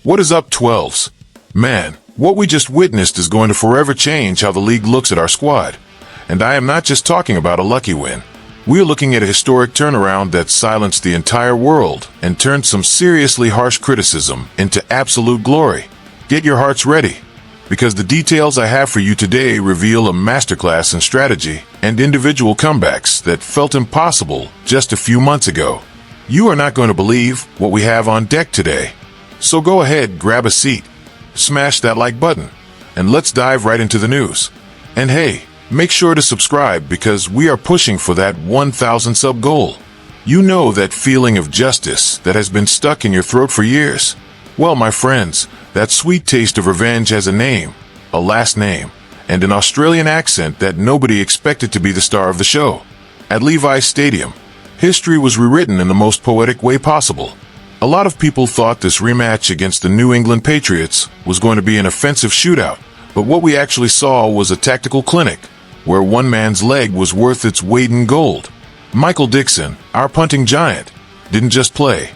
What is up, 12s? Man, what we just witnessed is going to forever change how the league looks at our squad. And I am not just talking about a lucky win. We're looking at a historic turnaround that silenced the entire world and turned some seriously harsh criticism into absolute glory. Get your hearts ready, because the details I have for you today reveal a masterclass in strategy and individual comebacks that felt impossible just a few months ago. You are not going to believe what we have on deck today. So go ahead, grab a seat, smash that like button, and let's dive right into the news. And hey, make sure to subscribe because we are pushing for that 1,000 sub goal. You know that feeling of justice that has been stuck in your throat for years? Well, my friends, that sweet taste of revenge has a name, a last name, and an Australian accent that nobody expected to be the star of the show. At Levi's Stadium, history was rewritten in the most poetic way possible. A lot of people thought this rematch against the New England Patriots was going to be an offensive shootout, but what we actually saw was a tactical clinic, where one man's leg was worth its weight in gold. Michael Dixon, our punting giant, didn't just play.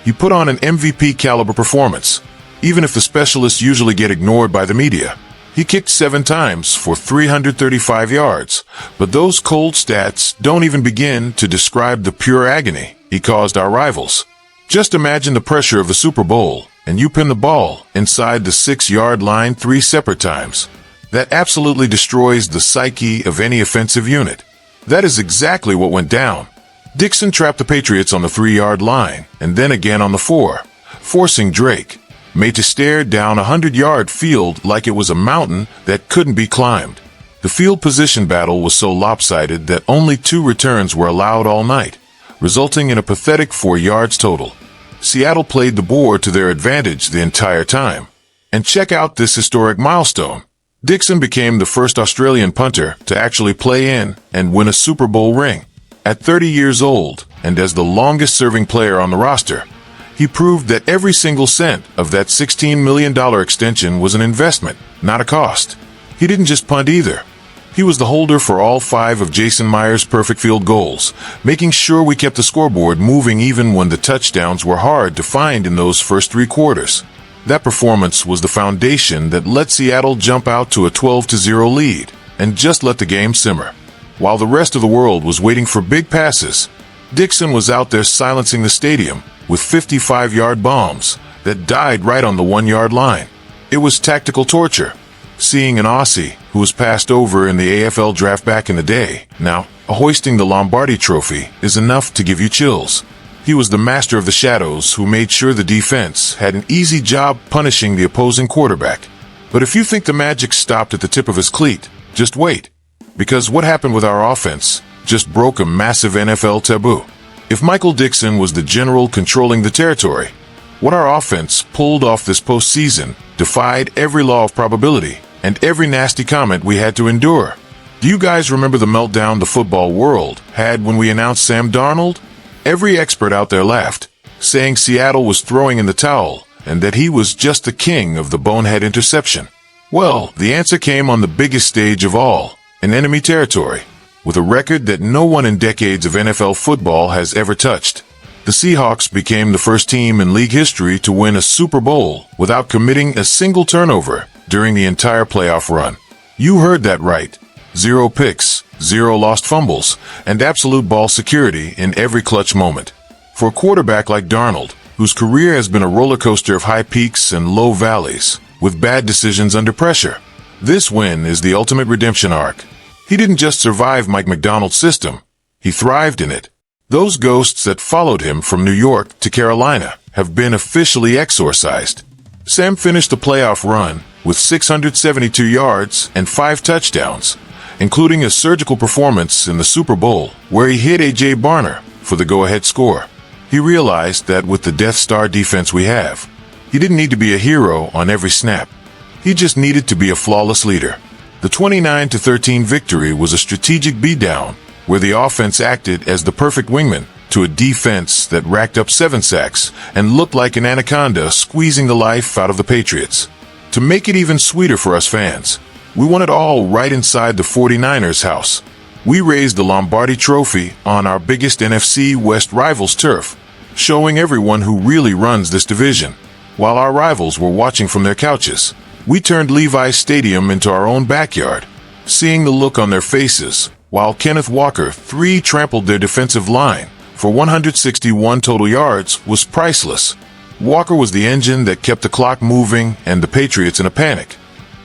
He put on an MVP caliber performance, even if the specialists usually get ignored by the media. He kicked 7 times for 335 yards, but those cold stats don't even begin to describe the pure agony he caused our rivals. Just imagine the pressure of the Super Bowl, and you pin the ball inside the 6-yard line 3 separate times. That absolutely destroys the psyche of any offensive unit. That is exactly what went down. Dixon trapped the Patriots on the 3-yard line, and then again on the 4, forcing Drake, made to stare down a 100-yard field like it was a mountain that couldn't be climbed. The field position battle was so lopsided that only 2 returns were allowed all night, resulting in a pathetic 4 yards total. Seattle played the board to their advantage the entire time. And check out this historic milestone. Dixon became the first Australian punter to actually play in and win a Super Bowl ring. At 30 years old, and as the longest-serving player on the roster, he proved that every single cent of that $16 million extension was an investment, not a cost. He didn't just punt either. He was the holder for all 5 of Jason Myers' perfect field goals, making sure we kept the scoreboard moving even when the touchdowns were hard to find in those first 3 quarters. That performance was the foundation that let Seattle jump out to a 12-0 lead and just let the game simmer. While the rest of the world was waiting for big passes, Dixon was out there silencing the stadium with 55-yard bombs that died right on the 1-yard line. It was tactical torture. Seeing an Aussie who was passed over in the AFL draft back in the day, now hoisting the Lombardi trophy, is enough to give you chills. He was the master of the shadows who made sure the defense had an easy job punishing the opposing quarterback. But if you think the magic stopped at the tip of his cleat, just wait. Because what happened with our offense just broke a massive NFL taboo. If Michael Dixon was the general controlling the territory, what our offense pulled off this postseason defied every law of probability and every nasty comment we had to endure. Do you guys remember the meltdown the football world had when we announced Sam Darnold? Every expert out there laughed, saying Seattle was throwing in the towel and that he was just the king of the bonehead interception. Well, the answer came on the biggest stage of all, in enemy territory, with a record that no one in decades of NFL football has ever touched. The Seahawks became the first team in league history to win a Super Bowl without committing a single turnover during the entire playoff run. You heard that right. 0 picks, 0 lost fumbles, and absolute ball security in every clutch moment. For a quarterback like Darnold, whose career has been a roller coaster of high peaks and low valleys, with bad decisions under pressure, this win is the ultimate redemption arc. He didn't just survive Mike Macdonald's system, he thrived in it. Those ghosts that followed him from New York to Carolina have been officially exorcised. Sam finished the playoff run with 672 yards and 5 touchdowns, including a surgical performance in the Super Bowl where he hit A.J. Barner for the go-ahead score. He realized that with the Death Star defense we have, he didn't need to be a hero on every snap. He just needed to be a flawless leader. The 29-13 victory was a strategic beatdown where the offense acted as the perfect wingman to a defense that racked up 7 sacks and looked like an anaconda squeezing the life out of the Patriots. To make it even sweeter for us fans, we won it all right inside the 49ers' house. We raised the Lombardi trophy on our biggest NFC West rivals' turf, showing everyone who really runs this division. while our rivals were watching from their couches. We turned Levi's Stadium into our own backyard. Seeing the look on their faces, while Kenneth Walker trampled their defensive line for 161 total yards, was priceless. Walker was the engine that kept the clock moving and the Patriots in a panic,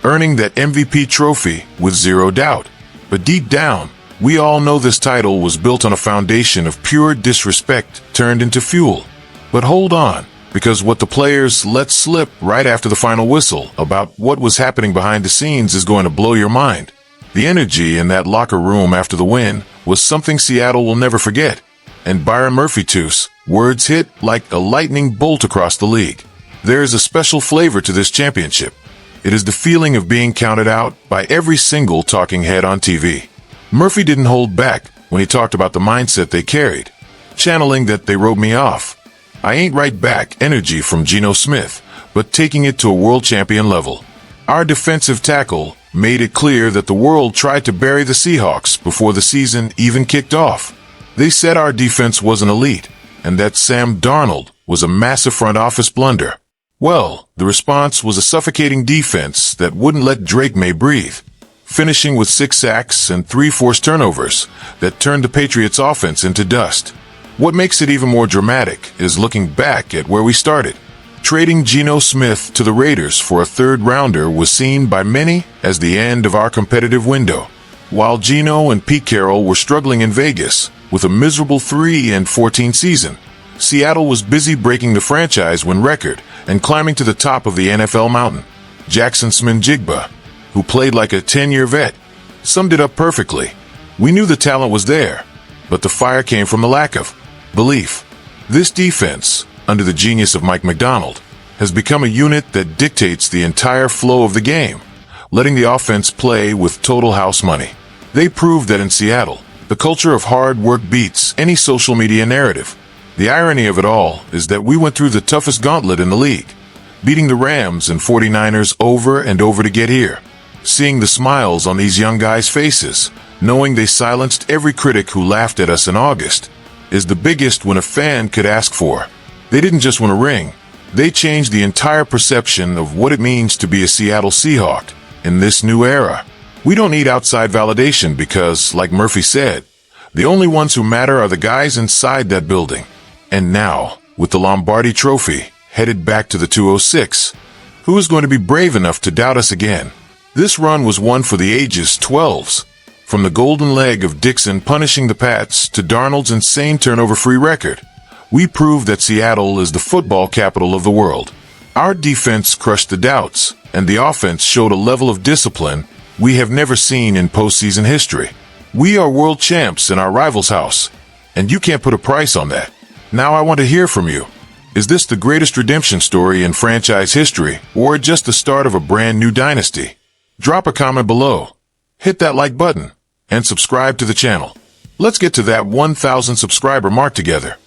earning that MVP trophy with zero doubt. But deep down, we all know this title was built on a foundation of pure disrespect turned into fuel. But hold on, because what the players let slip right after the final whistle about what was happening behind the scenes is going to blow your mind. The energy in that locker room after the win was something Seattle will never forget. And Byron Murphy-Too's words hit like a lightning bolt across the league. There is a special flavor to this championship. It is the feeling of being counted out by every single talking head on TV. Murphy didn't hold back when he talked about the mindset they carried, channeling that "they wrote me off. I ain't right back" energy from Geno Smith, but taking it to a world champion level. Our defensive tackle made it clear that the world tried to bury the Seahawks before the season even kicked off. They said our defense wasn't elite, and that Sam Darnold was a massive front office blunder. Well, the response was a suffocating defense that wouldn't let Drake May breathe, finishing with 6 sacks and 3 forced turnovers that turned the Patriots' offense into dust. What makes it even more dramatic is looking back at where we started. Trading Geno Smith to the Raiders for a third-rounder was seen by many as the end of our competitive window. While Geno and Pete Carroll were struggling in Vegas with a miserable 3-14 season, Seattle was busy breaking the franchise win record and climbing to the top of the NFL mountain. Jackson Smith-Njigba, who played like a 10-year vet, summed it up perfectly. We knew the talent was there, but the fire came from the lack of belief. This defense, under the genius of Mike Macdonald, has become a unit that dictates the entire flow of the game, letting the offense play with total house money. They proved that in Seattle, the culture of hard work beats any social media narrative. The irony of it all is that we went through the toughest gauntlet in the league, beating the Rams and 49ers over and over to get here. Seeing the smiles on these young guys' faces, knowing they silenced every critic who laughed at us in August, is the biggest win a fan could ask for. They didn't just win a ring, they changed the entire perception of what it means to be a Seattle Seahawk in this new era. We don't need outside validation because, like Murphy said, the only ones who matter are the guys inside that building. And now, with the Lombardi Trophy headed back to the 206, who is going to be brave enough to doubt us again? This run was one for the ages 12s. From the golden leg of Dixon punishing the Pats to Darnold's insane turnover-free record, we proved that Seattle is the football capital of the world. Our defense crushed the doubts, and the offense showed a level of discipline we have never seen in postseason history. We are world champs in our rival's house, and you can't put a price on that. Now I want to hear from you. Is this the greatest redemption story in franchise history, or just the start of a brand new dynasty? Drop a comment below, hit that like button, and subscribe to the channel. Let's get to that 1,000 subscriber mark together.